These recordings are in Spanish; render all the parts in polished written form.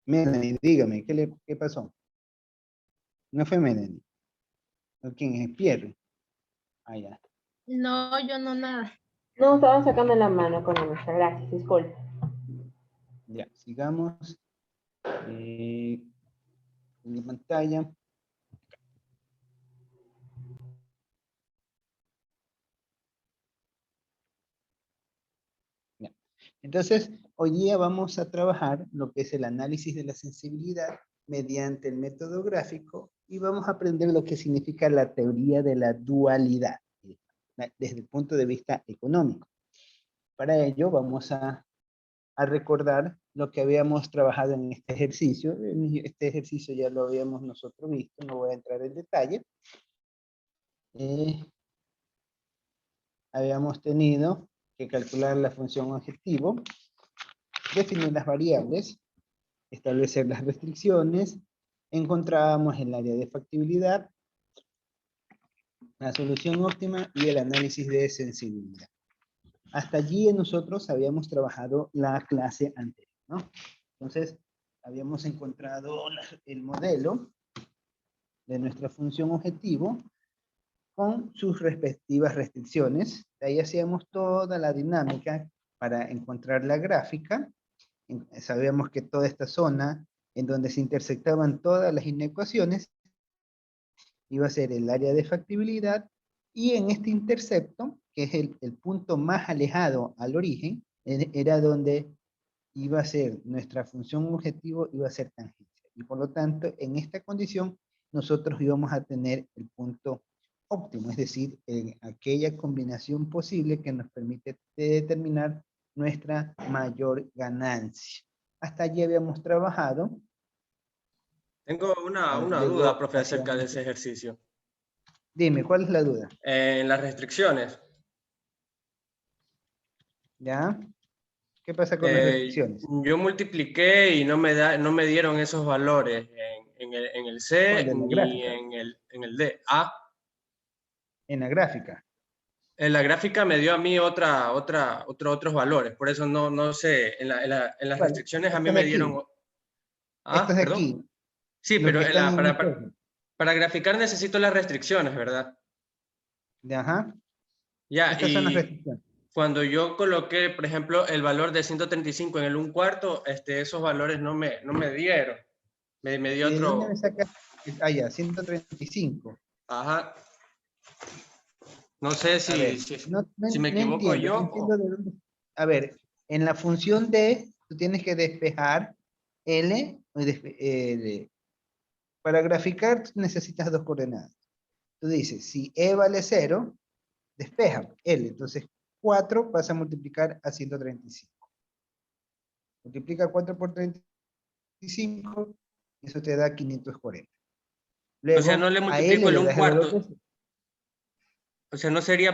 Melanie, dígame, ¿qué pasó? No fue Melanie. ¿O quién es? Pierre. Ah, ya. No, yo no nada. No, estaba sacando la mano con nuestra. Gracias, disculpe. Ya, sigamos. En mi pantalla. Ya. Entonces, hoy día vamos a trabajar lo que es el análisis de la sensibilidad mediante el método gráfico y vamos a aprender lo que significa la teoría de la dualidad desde el punto de vista económico. Para ello vamos a recordar lo que habíamos trabajado en este ejercicio. Este ejercicio ya lo habíamos nosotros visto, no voy a entrar en detalle. Habíamos tenido que calcular la función objetivo, definir las variables, establecer las restricciones, encontrábamos el área de factibilidad, la solución óptima y el análisis de sensibilidad. Hasta allí nosotros habíamos trabajado la clase anterior, ¿no? Entonces, habíamos encontrado el modelo de nuestra función objetivo con sus respectivas restricciones. De ahí hacíamos toda la dinámica para encontrar la gráfica. Sabíamos que toda esta zona en donde se intersectaban todas las inecuaciones iba a ser el área de factibilidad, y en este intercepto, que es el punto más alejado al origen, era donde iba a ser nuestra función objetivo, iba a ser tangencia. Y por lo tanto, en esta condición, nosotros íbamos a tener el punto óptimo, es decir, aquella combinación posible que nos permite determinar nuestra mayor ganancia. Hasta allí habíamos trabajado. Tengo una duda, Luego, profe, acerca de ese ejercicio. Dime, ¿cuál es la duda? En las restricciones. ¿Ya? ¿Qué pasa con las restricciones? Yo multipliqué y no me dieron esos valores en el C ¿Cuál? De la ni gráfica. en el D. Ah, En la gráfica. en la gráfica me dio a mí otros valores, por eso no sé, en las ¿Cuál? restricciones a mí Estas de me aquí. dieron... Estos Ah, de perdón. aquí. Sí, Los pero que están en espejo. para graficar necesito las restricciones, ¿verdad? Ajá. Ya, Estas son las y restricciones. cuando yo coloqué, por ejemplo, el valor de 135 en el 1/4, esos valores no me dieron. Me dio ¿Y de dónde me otro... sacas? Ah, ya, 135. Ajá. No sé A ver, si me no equivoco entiendo. yo No entiendo de dónde. A ver, en la función D, tú tienes que despejar L. Para graficar necesitas dos coordenadas. Tú dices, si E vale 0, despeja L. Entonces, 4 pasa a multiplicar a 135. Multiplica 4 por 35, y eso te da 540. O sea, no Luego, le a multiplico L el le un das el valor cuarto. de 0. O sea, no sería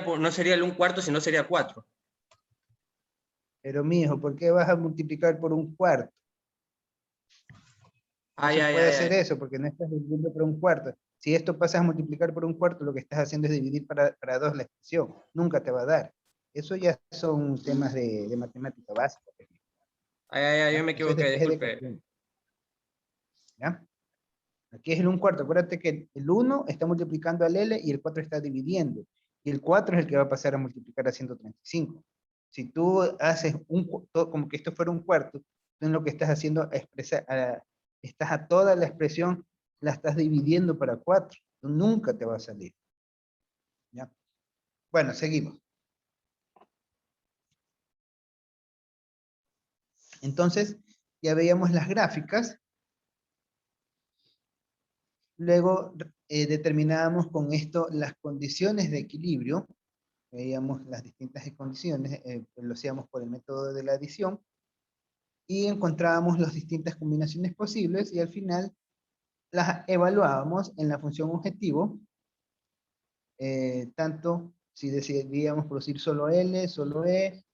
el 1/4, sino sería 4. Pero, mijo, ¿por qué vas a multiplicar por un cuarto? No Ay, se ay, puede ay, hacer ay. eso porque no estás dividiendo por un cuarto. Si esto pasas a multiplicar por un cuarto, lo que estás haciendo es dividir para 2 la expresión. Nunca te va a dar. Eso ya son temas de matemática básica. Ay, ay, ay, yo ¿Ya? me Eso es equivoqué, despeje de disculpe. cociente. ¿Ya? Aquí es el un cuarto. Acuérdate que el 1 está multiplicando al L y el 4 está dividiendo. Y el 4 es el que va a pasar a multiplicar a 135. Si tú haces como que esto fuera un cuarto, entonces lo que estás haciendo es estás a toda la expresión, la estás dividiendo para 4. Nunca te va a salir. ¿Ya? Bueno, seguimos. Entonces, ya veíamos las gráficas. Luego determinábamos con esto las condiciones de equilibrio. Veíamos las distintas condiciones, lo hacíamos por el método de la adición, y encontrábamos las distintas combinaciones posibles, y al final las evaluábamos en la función objetivo, tanto si decidíamos producir solo L, solo E,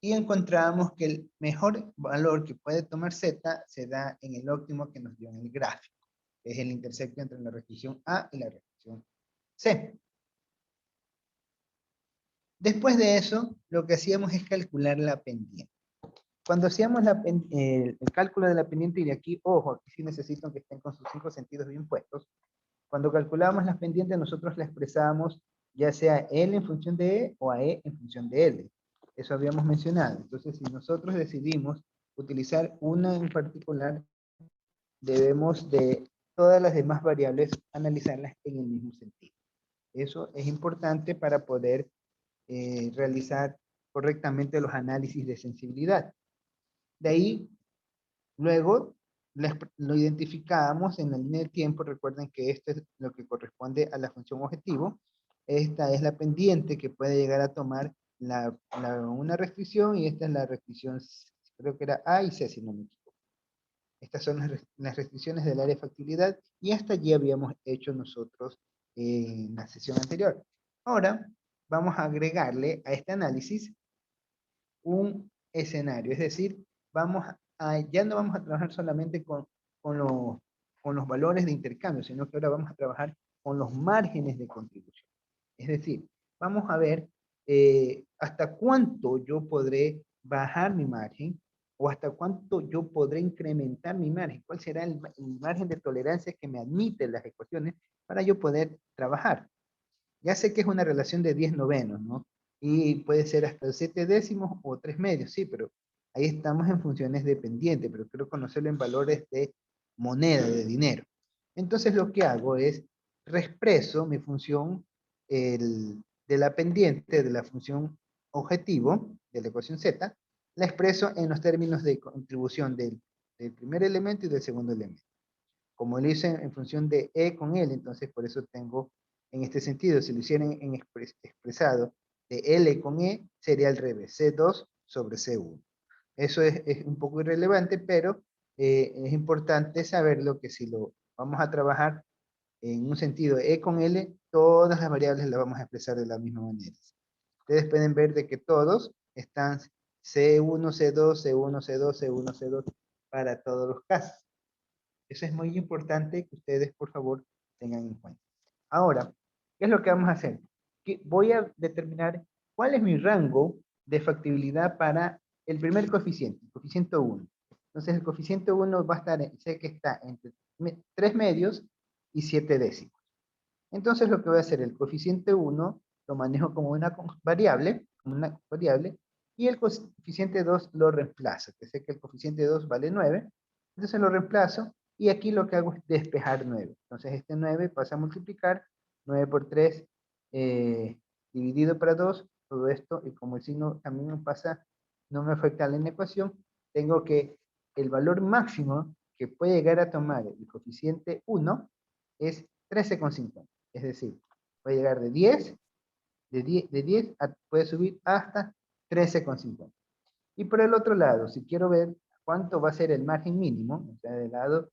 y encontrábamos que el mejor valor que puede tomar Z se da en el óptimo que nos dio en el gráfico, que es el intersecto entre la restricción A y la restricción C. Después de eso, lo que hacíamos es calcular la pendiente. Cuando hacíamos el cálculo de la pendiente, y de aquí, ojo, aquí sí necesito que estén con sus 5 sentidos bien puestos. Cuando calculábamos las pendientes, nosotros la expresábamos ya sea L en función de E o a E en función de L. Eso habíamos mencionado. Entonces, si nosotros decidimos utilizar una en particular, debemos de todas las demás variables analizarlas en el mismo sentido. Eso es importante para poder realizar correctamente los análisis de sensibilidad. De ahí, luego, lo identificamos en la línea de tiempo. Recuerden que esto es lo que corresponde a la función objetivo. Esta es la pendiente que puede llegar a tomar una restricción, y esta es la restricción, creo que era A y C, si no me equivoco. Estas son las restricciones del área de factibilidad, y hasta allí habíamos hecho nosotros en la sesión anterior. Ahora, vamos a agregarle a este análisis un escenario, es decir, ya no vamos a trabajar solamente con los valores de intercambio, sino que ahora vamos a trabajar con los márgenes de contribución. Es decir, vamos a ver hasta cuánto yo podré bajar mi margen, o hasta cuánto yo podré incrementar mi margen. ¿Cuál será el margen de tolerancia que me admite las ecuaciones para yo poder trabajar? Ya sé que es una relación de 10 novenos, ¿no? Y puede ser hasta 7 décimos o 3 medios, sí, pero ahí estamos en funciones dependientes, pero quiero conocerlo en valores de moneda, de dinero. Entonces lo que hago es reexpreso mi función de la pendiente, de la función objetivo, de la ecuación Z, la expreso en los términos de contribución del primer elemento y del segundo elemento. Como lo hice en función de E con L, entonces por eso tengo, en este sentido, si lo hicieran expresado de L con E, sería al revés, C2 sobre C1. Eso es un poco irrelevante, pero es importante saberlo, que si lo vamos a trabajar en un sentido E con L, todas las variables las vamos a expresar de la misma manera. Ustedes pueden ver de que todos están C1, C2, C1, C2, C1, C2 para todos los casos. Eso es muy importante que ustedes, por favor, tengan en cuenta. Ahora, ¿qué es lo que vamos a hacer? Que voy a determinar cuál es mi rango de factibilidad para el primer coeficiente, el coeficiente 1. Entonces, el coeficiente 1 va a estar, sé que está entre 3 medios y 7 décimos. Entonces, lo que voy a hacer, el coeficiente 1 lo manejo como una variable, y el coeficiente 2 lo reemplazo, que sé que el coeficiente 2 vale 9, entonces lo reemplazo, y aquí lo que hago es despejar 9. Entonces este 9 pasa a multiplicar 9 por 3 dividido para 2, todo esto, y como el signo también no pasa, no me afecta la ecuación, tengo que el valor máximo que puede llegar a tomar el coeficiente 1 es 13,50. Es decir, puede llegar de 10 puede subir hasta 13,50. Y por el otro lado, si quiero ver cuánto va a ser el margen mínimo, o sea, del lado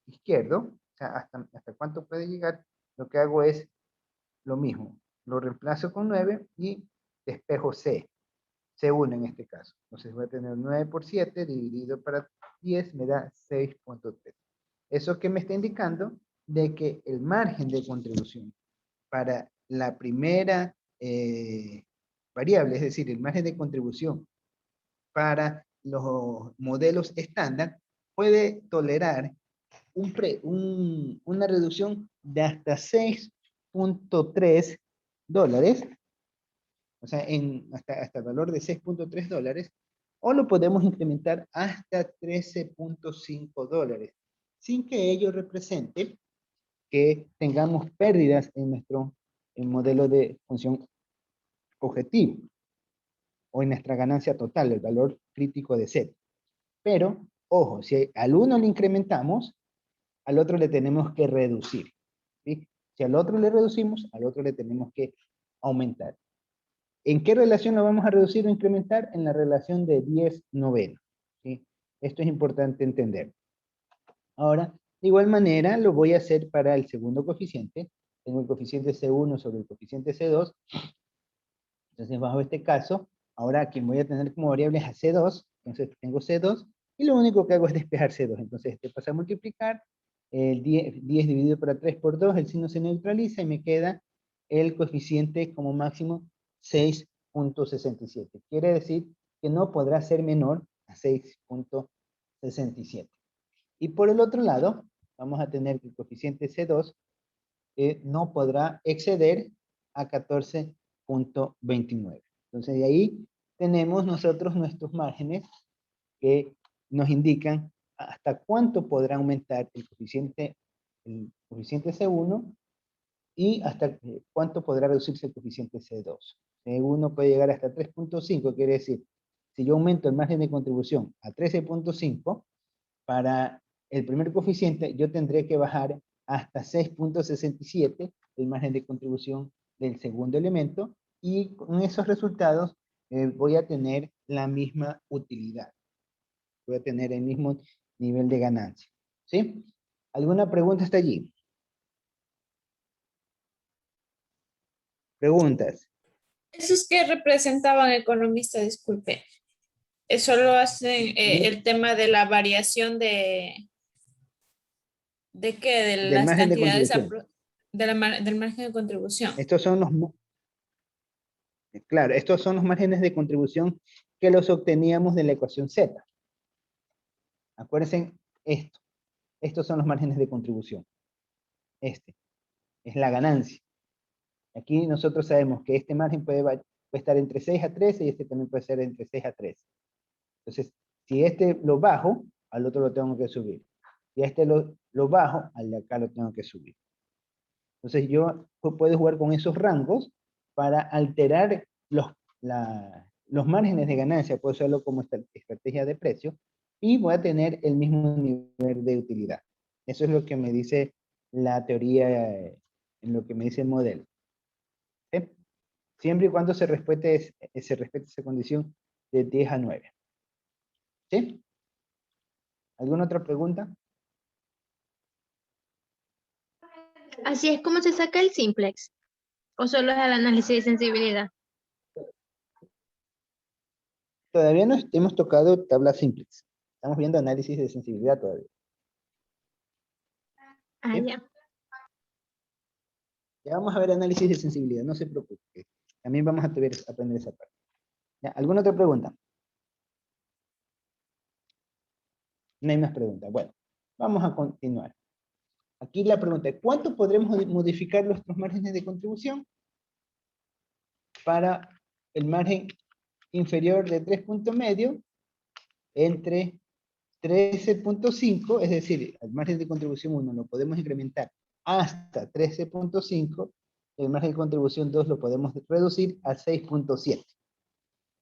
izquierdo, o sea, hasta cuánto puede llegar, lo que hago es lo mismo. Lo reemplazo con 9 y despejo C1 en este caso. Entonces voy a tener 9 por 7 dividido para 10 me da 6,3. Eso que me está indicando de que el margen de contribución para la primera variable, es decir, el margen de contribución para los modelos estándar, puede tolerar una reducción de hasta 6,3 dólares, o sea, hasta el valor de 6,3 dólares, o lo podemos incrementar hasta 13,5 dólares, sin que ello represente que tengamos pérdidas en nuestro modelo de función objetivo, o en nuestra ganancia total, el valor crítico de Z. Pero, ojo, si al uno le incrementamos, al otro le tenemos que reducir, ¿sí? Si al otro le reducimos, al otro le tenemos que aumentar. ¿En qué relación lo vamos a reducir o incrementar? En la relación de 10 novenos, ¿sí? Esto es importante entender. Ahora, de igual manera, lo voy a hacer para el segundo coeficiente. Tengo el coeficiente C1 sobre el coeficiente C2. Entonces, bajo este caso, ahora aquí voy a tener como variable a C2. Entonces, tengo C2. Y lo único que hago es despejar C2. Entonces, este pasa a multiplicar. El 10 dividido por 3 por 2, el signo se neutraliza y me queda el coeficiente como máximo 6,67. Quiere decir que no podrá ser menor a 6.67. Y por el otro lado, vamos a tener que el coeficiente C2 no podrá exceder a 14.29. Entonces, de ahí tenemos nosotros nuestros márgenes que nos indican hasta cuánto podrá aumentar el coeficiente C1 y hasta cuánto podrá reducirse el coeficiente C2. C1 puede llegar hasta 3.5, quiere decir, si yo aumento el margen de contribución a 13.5, para el primer coeficiente yo tendré que bajar hasta 6.67 el margen de contribución del segundo elemento, y con esos resultados voy a tener la misma utilidad. Voy a tener el mismo nivel de ganancia. ¿Sí? ¿Alguna pregunta hasta allí? Preguntas. Esos que representaban economista, disculpe. Eso lo hacen el tema de la variación ¿de qué? De Del las margen de cantidades contribución. del margen de contribución. Estos son los, claro, estos son los márgenes de contribución que los obteníamos de la ecuación Z. Acuérdense esto. Estos son los márgenes de contribución. Este es la ganancia. Aquí nosotros sabemos que este margen puede estar entre 6 a 13 y este también puede ser entre 6 a 13. Entonces, si este lo bajo, al otro lo tengo que subir. Si este lo bajo, al de acá lo tengo que subir. Entonces yo puedo jugar con esos rangos para alterar los márgenes de ganancia. Puedo hacerlo como estrategia de precio y voy a tener el mismo nivel de utilidad. Eso es lo que me dice la teoría, en lo que me dice el modelo. ¿Sí? Siempre y cuando se respete esa condición de 10 a 9. ¿Sí? ¿Alguna otra pregunta? Así es como se saca el simplex. ¿O solo es el análisis de sensibilidad? Todavía no hemos tocado tablas simples. Estamos viendo análisis de sensibilidad todavía. Ah, ¿Sí? ya. Ya vamos a ver análisis de sensibilidad, no se preocupe. También vamos a aprender esa parte. ¿Ya? ¿Alguna otra pregunta? No hay más preguntas. Bueno, vamos a continuar. Aquí la pregunta es, ¿cuánto podremos modificar nuestros márgenes de contribución? Para el margen inferior de 3 puntos medio entre 13.5, es decir, el margen de contribución 1 lo podemos incrementar hasta 13.5, el margen de contribución 2 lo podemos reducir a 6.7.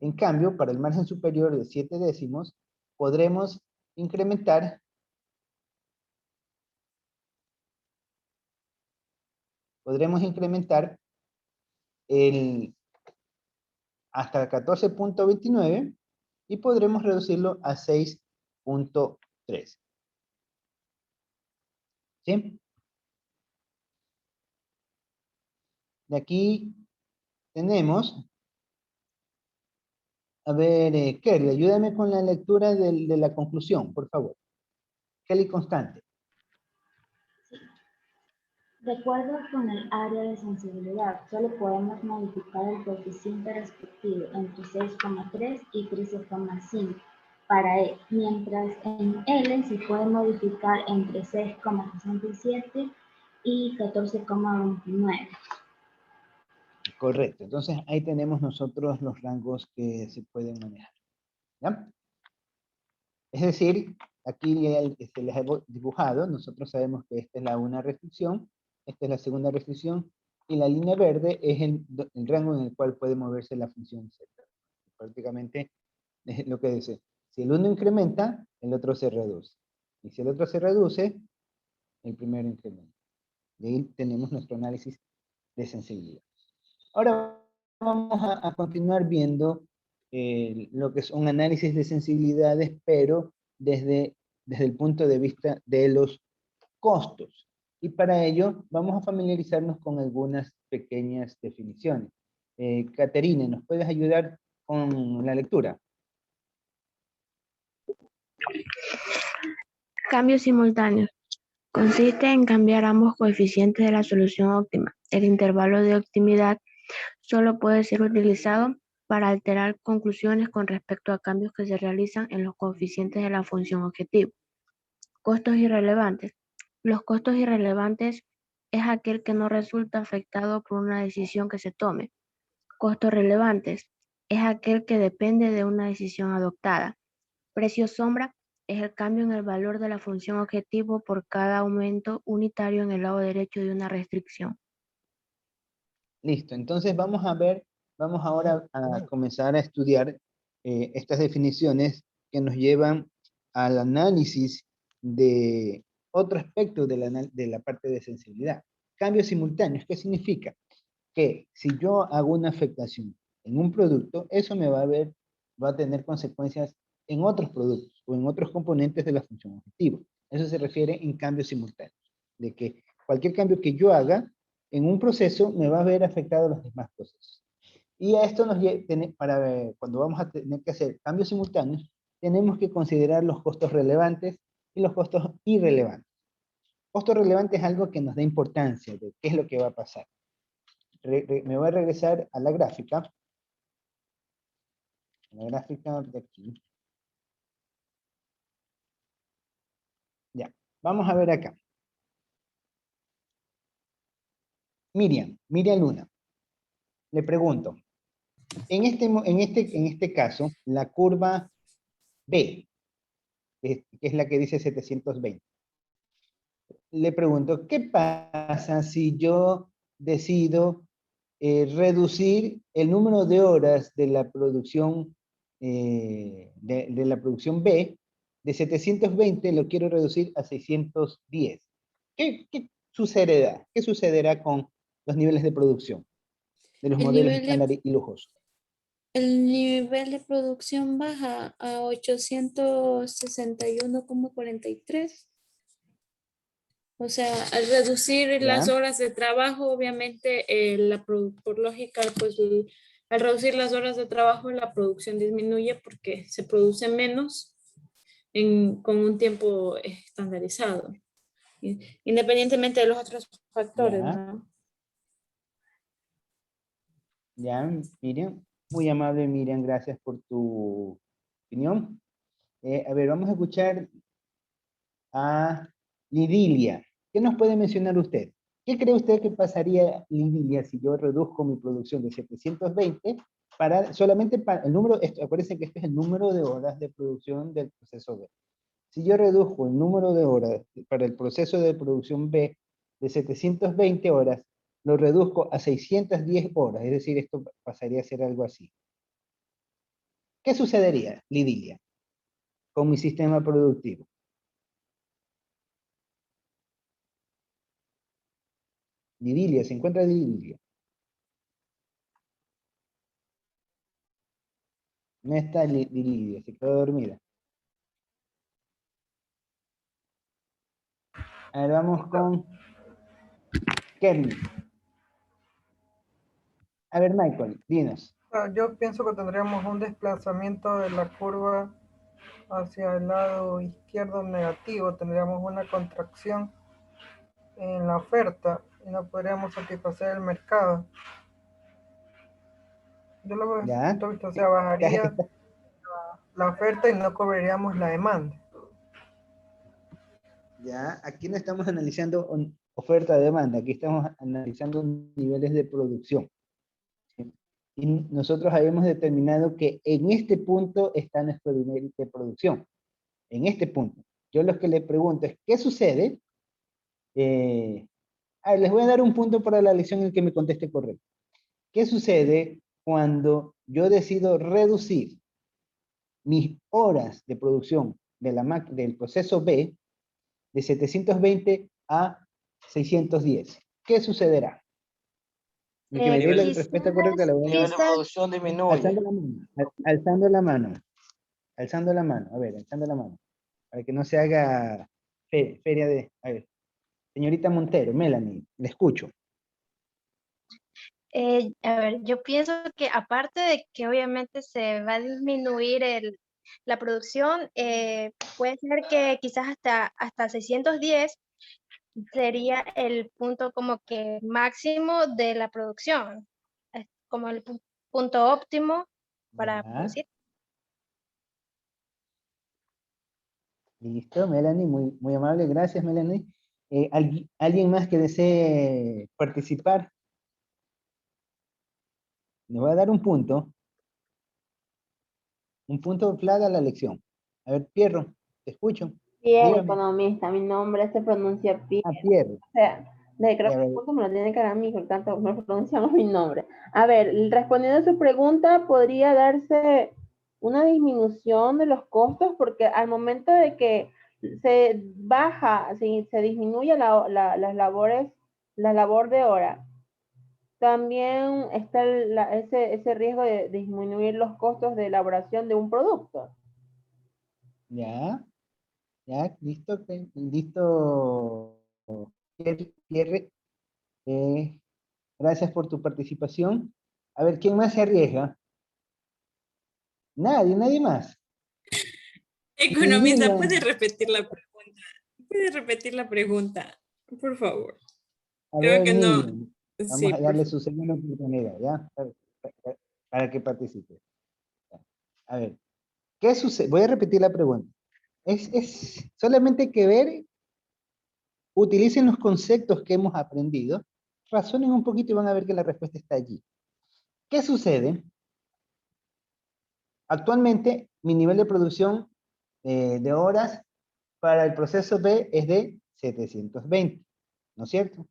En cambio, para el margen superior de 7 décimos, podremos incrementar hasta 14.29 y podremos reducirlo a 6.3. ¿Sí? De aquí tenemos, a ver, Kelly, ayúdame con la lectura de la conclusión, por favor. Kelly Constante. De acuerdo con el área de sensibilidad, solo podemos modificar el coeficiente respectivo entre 6,3 y 13,5 para E, mientras en L se puede modificar entre 6,67 y 14,29. Correcto. Entonces, ahí tenemos nosotros los rangos que se pueden manejar. ¿Ya? Es decir, aquí se les ha dibujado, nosotros sabemos que esta es la una restricción, esta es la segunda restricción, y la línea verde es el rango en el cual puede moverse la función Z. Prácticamente es lo que dice. Si el uno incrementa, el otro se reduce. Y si el otro se reduce, el primero incrementa. Y ahí tenemos nuestro análisis de sensibilidad. Ahora vamos a continuar viendo lo que son análisis de sensibilidades, pero desde el punto de vista de los costos. Y para ello vamos a familiarizarnos con algunas pequeñas definiciones. Caterina, ¿nos puedes ayudar con la lectura? Cambios simultáneos. Consiste en cambiar ambos coeficientes de la solución óptima. El intervalo de optimidad solo puede ser utilizado para alterar conclusiones con respecto a cambios que se realizan en los coeficientes de la función objetivo. Costos irrelevantes. Los costos irrelevantes es aquel que no resulta afectado por una decisión que se tome. Costos relevantes es aquel que depende de una decisión adoptada. Precio sombra es el cambio en el valor de la función objetivo por cada aumento unitario en el lado derecho de una restricción. Listo, entonces vamos ahora a comenzar a estudiar estas definiciones que nos llevan al análisis de otro aspecto de la parte de sensibilidad. Cambios simultáneos, ¿qué significa? Que si yo hago una afectación en un producto, eso va a tener consecuencias en otros productos o en otros componentes de la función objetivo. Eso se refiere en cambios simultáneos, de que cualquier cambio que yo haga en un proceso me va a ver afectado a los demás procesos. Y a esto cuando vamos a tener que hacer cambios simultáneos, tenemos que considerar los costos relevantes y los costos irrelevantes. Costo relevante es algo que nos da importancia de qué es lo que va a pasar. Me voy a regresar a la gráfica. La gráfica de aquí. Ya, vamos a ver acá. Miriam Luna. Le pregunto, en este caso, la curva B, que es la que dice 720. Le pregunto, ¿qué pasa si yo decido reducir el número de horas de la producción de la producción B de 720, lo quiero reducir a 610? ¿Qué sucederá? ¿Qué sucederá con los niveles de producción de los modelos estándar y lujosos? El nivel de producción baja a 861,43. O sea, al reducir las horas de trabajo, obviamente, por lógica, pues al reducir las horas de trabajo, la producción disminuye porque se produce menos con un tiempo estandarizado, independientemente de los otros factores, ¿no? Ya, Miriam, muy amable Miriam, gracias por tu opinión. A ver, vamos a escuchar a Lidilia. ¿Qué nos puede mencionar usted? ¿Qué cree usted que pasaría, Lidilia, si yo reduzco mi producción de 720 solamente para el número, acuérdense que este es el número de horas de producción del proceso B. Si yo reduzco el número de horas para el proceso de producción B de 720 horas, lo reduzco a 610 horas, es decir, esto pasaría a ser algo así. ¿Qué sucedería, Lidilia, con mi sistema productivo? Lidilia, ¿se encuentra Lidilia? No está Lidilia, se quedó dormida. A ver, vamos con Kelly. A ver, Michael, dinos. Yo pienso que tendríamos un desplazamiento de la curva hacia el lado izquierdo negativo, tendríamos una contracción en la oferta y no podríamos satisfacer el mercado. Yo lo veo, o sea, bajaría la oferta y no cubriríamos la demanda. Ya, aquí no estamos analizando oferta-demanda, aquí estamos analizando niveles de producción. ¿Sí? Y nosotros habíamos determinado que en este punto está nuestro nivel de producción. En este punto. Yo lo que le pregunto es, ¿qué sucede? Les voy a dar un punto para la lección en el que me conteste correcto. ¿Qué sucede cuando yo decido reducir mis horas de producción del proceso B de 720 a 610? ¿Qué sucederá? El que me dé la respuesta correcta le voy a dar. La producción disminuye. Alzando la mano. Alzando la mano. A ver, alzando la mano. Para que no se haga feria de... A ver. Señorita Montero, Melanie, le escucho. A ver, yo pienso que aparte de que obviamente se va a disminuir la producción, puede ser que quizás hasta 610 sería el punto como que máximo de la producción, es como el punto óptimo para Ya. producir. Listo, Melanie, muy amable, gracias, Melanie. ¿Alguien más que desee participar? Les voy a dar un punto clave a la lección. A ver, Pierro, te escucho. Pierre, Dígame. economista, mi nombre se pronuncia Pierre. Pierro. O sea, creo Ya, que el punto me lo tiene que dar a mí, por tanto no pronunciamos mi nombre. A ver, respondiendo a su pregunta, podría darse una disminución de los costos porque al momento de que se baja, se disminuye las labores, la labor de hora, también está ese riesgo de disminuir los costos de elaboración de un producto. Ya, listo, listo, Pierre. Gracias por tu participación. A ver, ¿quién más se arriesga? Nadie más. Economista, Miriam. ¿puede repetir la pregunta? ¿Puede repetir la pregunta? Por favor. A Creo ver, que no. Miriam. Vamos Sí, a por darle favor. su segunda oportunidad, ¿ya? Para que participe. A ver, ¿qué sucede? Voy a repetir la pregunta. Es solamente que ver, utilicen los conceptos que hemos aprendido, razonen un poquito y van a ver que la respuesta está allí. ¿Qué sucede? Actualmente, mi nivel de producción de horas para el proceso B es de 720, ¿no es cierto?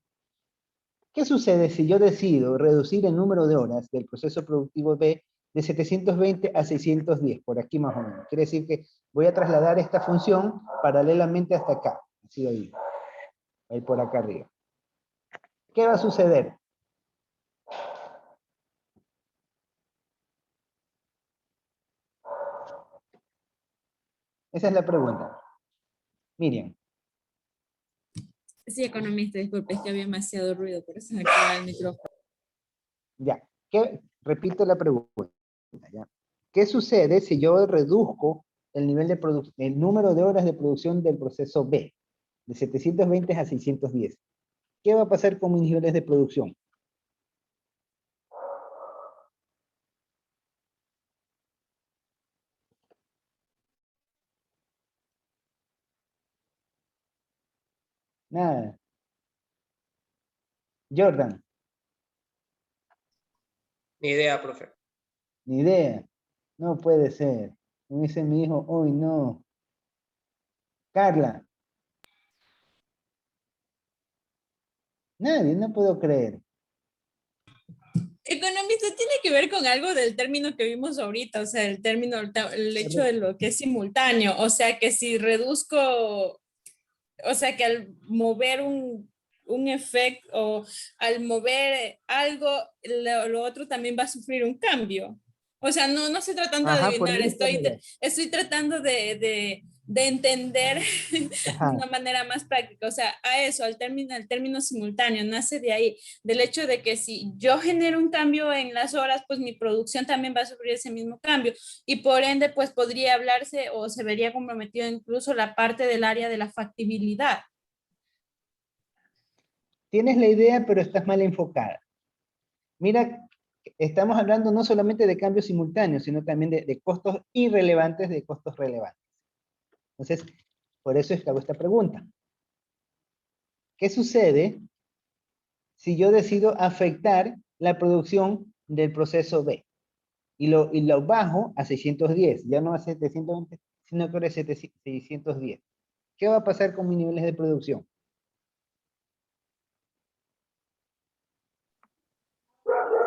¿Qué sucede si yo decido reducir el número de horas del proceso productivo B de 720 a 610, por aquí más o menos? Quiere decir que voy a trasladar esta función paralelamente hasta acá, así ahí por acá arriba. ¿Qué va a suceder? Esa es la pregunta. Miriam. Sí, economista, disculpe, es que había demasiado ruido, por eso me activaba el micrófono. Ya, repito la pregunta, ¿ya? ¿Qué sucede si yo reduzco el nivel de el número de horas de producción del proceso B, de 720 a 610? ¿Qué va a pasar con mis niveles de producción? Nada. Jordan, Ni idea, profe. ni idea. No puede ser. Me dice mi hijo, hoy no. Carla. Nadie, no puedo creer. Economista tiene que ver con algo del término que vimos ahorita, o sea, el término, el hecho de lo que es simultáneo, o sea, que si reduzco, o sea, que al mover un efecto o al mover algo, lo otro también va a sufrir un cambio. O sea, no estoy tratando de Ajá, por adivinar, ahí está, mira. estoy tratando de entender de Ajá. una manera más práctica. O sea, a eso, el término simultáneo, nace de ahí, del hecho de que si yo genero un cambio en las horas, pues mi producción también va a sufrir ese mismo cambio. Y por ende, pues podría hablarse o se vería comprometido incluso la parte del área de la factibilidad. Tienes la idea, pero estás mal enfocada. Mira, estamos hablando no solamente de cambios simultáneos, sino también de costos irrelevantes, de costos relevantes. Entonces, por eso es que hago esta pregunta. ¿Qué sucede si yo decido afectar la producción del proceso B? Y lo bajo a 610, ya no a 720, sino que ahora es 610. ¿Qué va a pasar con mis niveles de producción?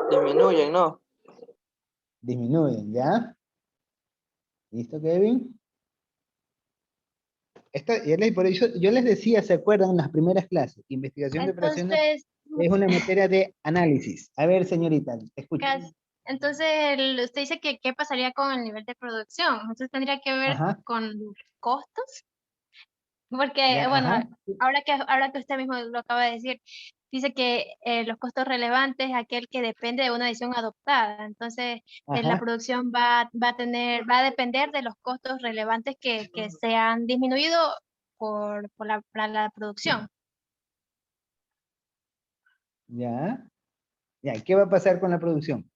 Disminuyen, ¿no? Disminuyen, ¿ya? ¿Listo, Kevin? Por eso yo les decía, ¿se acuerdan en las primeras clases? Investigación de operaciones Entonces, es una materia de análisis. A ver, señorita, escucha. entonces usted dice que qué pasaría con el nivel de producción. Entonces tendría que ver Ajá, con costos. Porque, ya, bueno, ajá. ahora que usted mismo lo acaba de decir, dice que los costos relevantes es aquel que depende de una decisión adoptada. Entonces, la Ajá, producción va a depender de los costos relevantes que se han disminuido para la producción. ya. Ya, ¿qué va a pasar con la producción?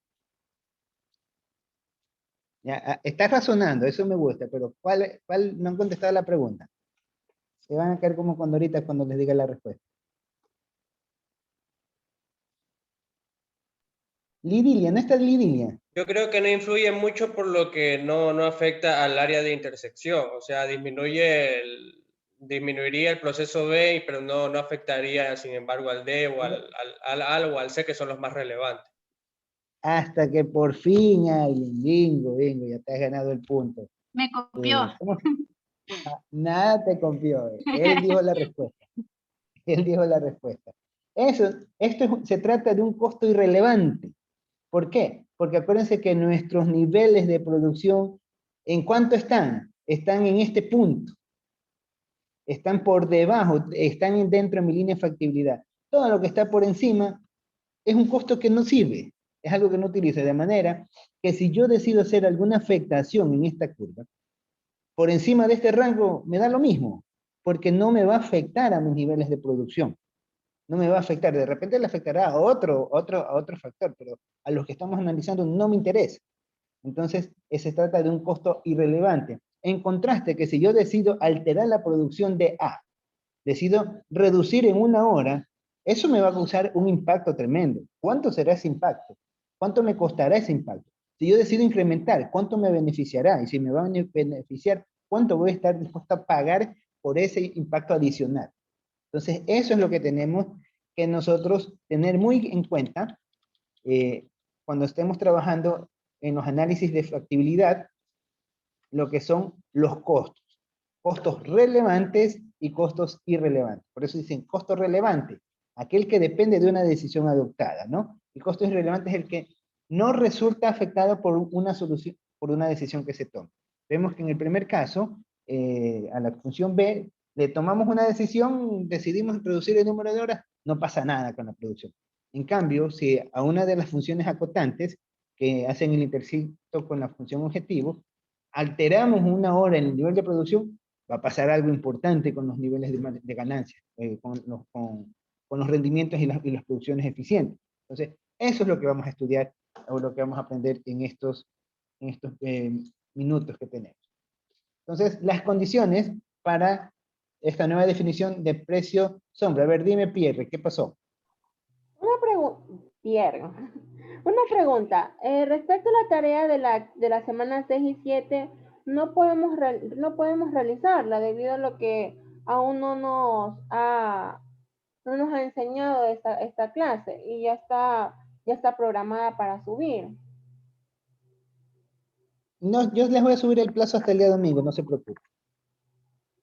Ya, está razonando, eso me gusta, pero ¿cuál no han contestado la pregunta? Se van a caer como cuando ahorita cuando les diga la respuesta. Lidilia, ¿no está Lidilia? Yo creo que no influye mucho por lo que no afecta al área de intersección. O sea, disminuiría el proceso B, pero no afectaría, sin embargo, al D o al C, que son los más relevantes. Hasta que por fin alguien, bingo, ya te has ganado el punto. Me copió. Nada te copió. Él dijo la respuesta. Él dijo la respuesta. Se trata de un costo irrelevante. ¿Por qué? Porque acuérdense que nuestros niveles de producción, ¿en cuánto están? Están en este punto. Están por debajo, están dentro de mi línea de factibilidad. Todo lo que está por encima es un costo que no sirve, es algo que no utiliza, de manera que si yo decido hacer alguna afectación en esta curva, por encima de este rango me da lo mismo, porque no me va a afectar a mis niveles de producción. No me va a afectar, de repente le afectará a otro factor, pero a los que estamos analizando no me interesa. Entonces, se trata de un costo irrelevante. En contraste, que si yo decido alterar la producción de A, decido reducir en 1 hora, eso me va a causar un impacto tremendo. ¿Cuánto será ese impacto? ¿Cuánto me costará ese impacto? Si yo decido incrementar, ¿cuánto me beneficiará? Y si me va a beneficiar, ¿cuánto voy a estar dispuesto a pagar por ese impacto adicional? Entonces, eso es lo que tenemos que nosotros tener muy en cuenta cuando estemos trabajando en los análisis de factibilidad, lo que son los costos relevantes y costos irrelevantes. Por eso dicen costo relevante, aquel que depende de una decisión adoptada, ¿no? El costo irrelevante es el que no resulta afectado por una solución, por una decisión que se toma. Vemos que en el primer caso, a la función B, le tomamos una decisión, decidimos reducir el número de horas, no pasa nada con la producción. En cambio, si a una de las funciones acotantes, que hacen el intersecto con la función objetivo, alteramos 1 hora en el nivel de producción, va a pasar algo importante con los niveles de ganancia, con los rendimientos y las producciones eficientes. Entonces, eso es lo que vamos a estudiar o lo que vamos a aprender en estos minutos que tenemos. Entonces, las condiciones para esta nueva definición de precio sombra. A ver, dime, Pierre, ¿qué pasó? Una pregunta. Respecto a la tarea de la semana 6 y 7, no podemos realizarla debido a lo que aún no nos ha enseñado esta clase y ya está programada para subir. No, yo les voy a subir el plazo hasta el día domingo, no se preocupen.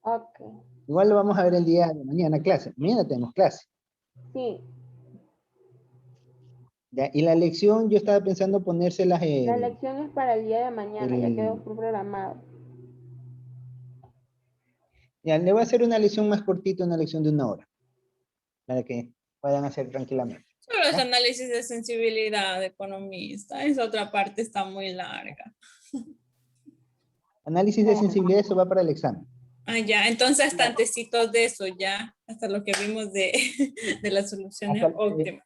Ok. Igual lo vamos a ver el día de mañana, clase. Mañana tenemos clase. Sí. Ya, y la lección, yo estaba pensando ponérselas... La lección es para el día de mañana, ya quedó programado. Ya, le voy a hacer una lección más cortita, una lección de 1 hora, para que puedan hacer tranquilamente. Solo es análisis de sensibilidad, economista. Esa otra parte está muy larga. Análisis de sensibilidad, eso va para el examen. Ah, ya. Entonces, hasta antecitos de eso, ya. Hasta lo que vimos de las soluciones óptimas.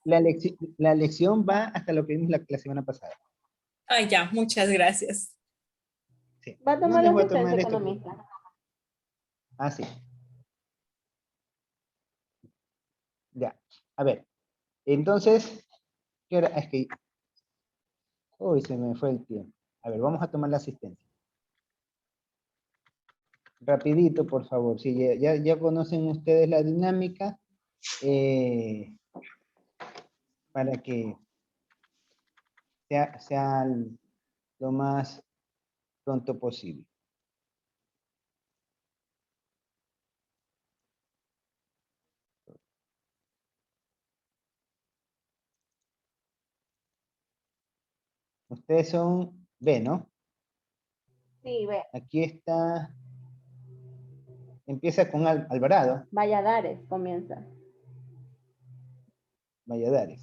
La lección va hasta lo que vimos la semana pasada. Ah, ya. Muchas gracias. Sí. Va a tomar No les la voy a asistencia tomar esto. economista. Ah, sí. Ya. A ver. Entonces, ¿qué hora? Es que... Uy, se me fue el tiempo. A ver, vamos a tomar la asistencia. Rapidito, por favor. Si ya conocen ustedes la dinámica, para que sea lo más pronto posible. Ustedes son B, ¿no? Sí, ve. Aquí está. Empieza con Alvarado. Valladares comienza. Valladares.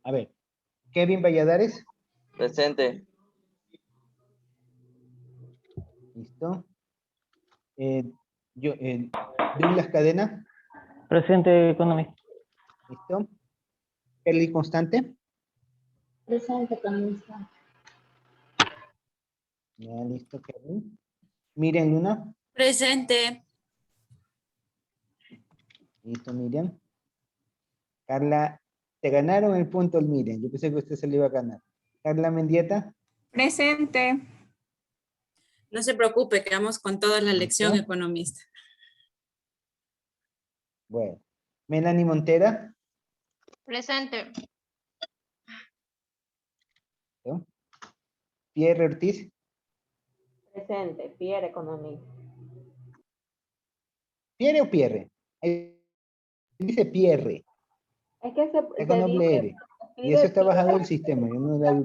A ver. Kevin Valladares. Presente. Listo. Douglas Cadena. Presente, economista. ¿Listo? Perly Constante. Presente, economista. Ya, listo, Perly. Miriam Luna. Presente. Listo, Miriam. Carla, te ganaron el punto el Miriam. Yo pensé que usted se lo iba a ganar. Carla Mendieta. Presente. No se preocupe, quedamos con toda la lección, ¿Listo? economista. Bueno. Melanie Montera. Presente. ¿No? Pierre Ortiz. Presente, Pierre, economista. ¿Pierre o Pierre? Ahí dice Pierre. Es que Está con doble dice, R. Y eso está bajado del sistema. Yo no la vi.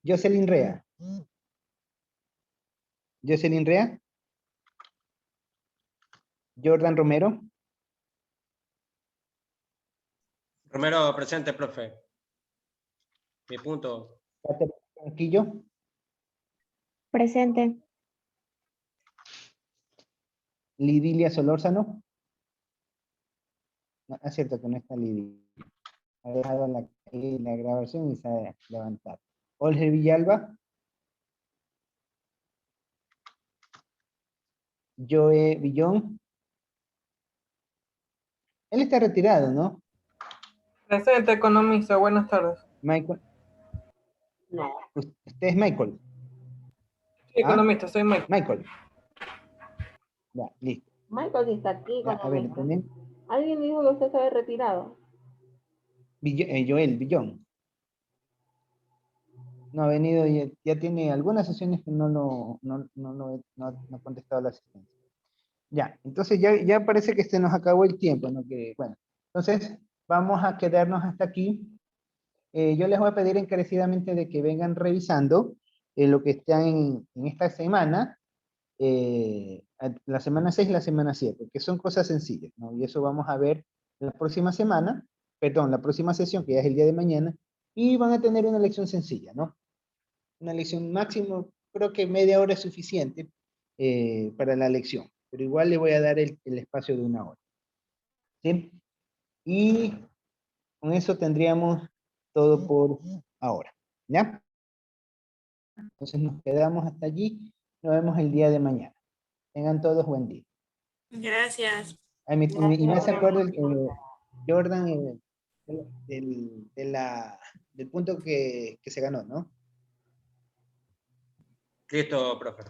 Jocelyn Rea. Jocelyn Rea. Jordan Romero. Romero, presente, profe. Mi punto. Catherine Canquillo. Presente. Lidilia Solórzano. No, es cierto que no está Lidilia. Ha dejado la grabación y se ha levantado. Olger Villalba. Joe Villón. Él está retirado, ¿no? Presente, economista. Buenas tardes. Michael. No. Usted es Michael. Sí, economista, soy Mike. Michael. Ya, listo. Michael está aquí, Ya, a ver, economista. también. ¿Alguien dijo que usted se había retirado? Joel Villón. No ha venido, ya tiene algunas sesiones que no ha contestado la asistencia. Ya, entonces ya parece que se nos acabó el tiempo, ¿no? Bueno, entonces vamos a quedarnos hasta aquí. Yo les voy a pedir encarecidamente de que vengan revisando lo que está en esta semana, la semana 6 y la semana 7, que son cosas sencillas, ¿no? Y eso vamos a ver la próxima semana, perdón, la próxima sesión, que ya es el día de mañana, y van a tener una lección sencilla, ¿no? Una lección máximo, creo que media hora es suficiente para la lección, pero igual le voy a dar el espacio de 1 hora. ¿Sí? Y con eso tendríamos todo por ahora, ¿ya? Entonces nos quedamos hasta allí, nos vemos el día de mañana. Tengan todos buen día. Gracias. Y me hace acuerdo Jordan del punto que se ganó, ¿no? Listo, profe.